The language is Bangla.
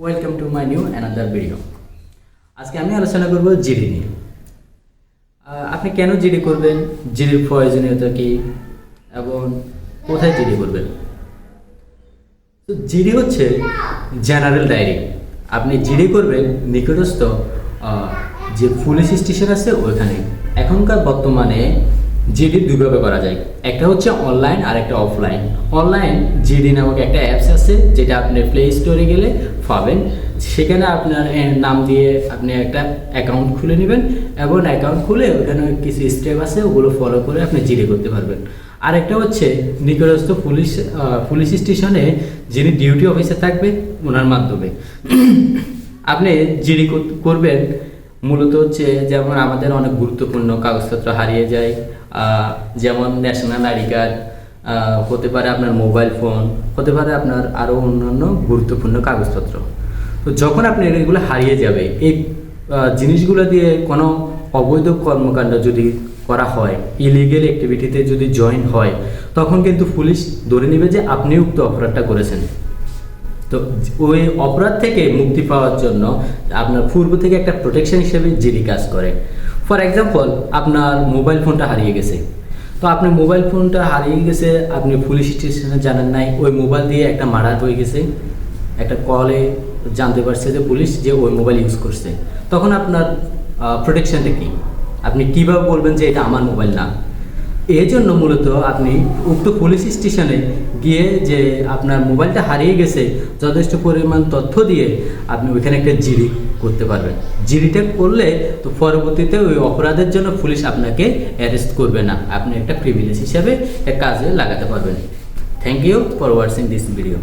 Welcome to my new another video. আজকে আমি আলোচনা করব জিডি নিয়ে। আপনি কেন জিডি করবেন, জিডির প্রয়োজনীয়তা কী এবং কোথায় জিডি করবেন। তো জিডি হচ্ছে জেনারেল ডায়েরি। আপনি জিডি করবেন নিকটস্থ যে পুলিশ স্টেশন আছে ওইখানে। এখনকার বর্তমানে জিডি দুইভাবে করা যায়, একটা হচ্ছে অনলাইন আর একটা অফলাইন। অনলাইন জিডি নামক একটা অ্যাপস আছে যেটা আপনি প্লে স্টোরে গেলে পাবেন। সেখানে আপনার নাম দিয়ে আপনি একটা অ্যাকাউন্ট খুলে নেবেন এবং অ্যাকাউন্ট খুলে ওখানে কিছু স্টেপ আছে ওগুলো ফলো করে আপনি জিডি করতে পারবেন। আর একটা হচ্ছে নিকটস্থ পুলিশ স্টেশনে যিনি ডিউটি অফিসে থাকবে ওনার মাধ্যমে আপনি জিডি করবেন। মূলত হচ্ছে যেমন আমাদের অনেক গুরুত্বপূর্ণ কাগজপত্র হারিয়ে যায়, যেমন ন্যাশনাল আইডি কার্ড, হতে পারে আপনার মোবাইল ফোন, হতে পারে আপনার আরও অন্যান্য গুরুত্বপূর্ণ কাগজপত্র। তো যখন আপনার এগুলো হারিয়ে যাবে, এই জিনিসগুলো দিয়ে কোনো অবৈধ কর্মকাণ্ড যদি করা হয়, ইলিগেল অ্যাক্টিভিটিতে যদি জয়েন হয়, তখন কিন্তু পুলিশ ধরে নেবে যে আপনি উক্ত অপরাধটা করেছেন। তো ওই অপরাধ থেকে মুক্তি পাওয়ার জন্য আপনার পূর্ব থেকে একটা প্রোটেকশন হিসেবে জিডি কাজ করে। ফর এক্সাম্পল, আপনার মোবাইল ফোনটা হারিয়ে গেছে, তো আপনি মোবাইল ফোনটা হারিয়ে গেছে, আপনি পুলিশ স্টেশনে জানেন নাই, ওই মোবাইল দিয়ে একটা মার্ডার হয়ে গেছে, একটা কলে জানতে পারছে যে পুলিশ যে ওই মোবাইল ইউজ করছে, তখন আপনার প্রোটেকশনটা কী? আপনি কীভাবে বলবেন যে এটা আমার মোবাইল না? এই জন্য মূলত আপনি উক্ত পুলিশ স্টেশনে গিয়ে যে আপনার মোবাইলটা হারিয়ে গেছে যথেষ্ট পরিমাণ তথ্য দিয়ে আপনি ওইখানে একটা জিডি করতে পারবেন। জিডিটা করলে তো পরবর্তীতে ওই অপরাধের জন্য পুলিশ আপনাকে অ্যারেস্ট করবে না, আপনি একটা প্রিভিলেজ হিসাবে কাজে লাগাতে পারবেন। Thank you for watching this video.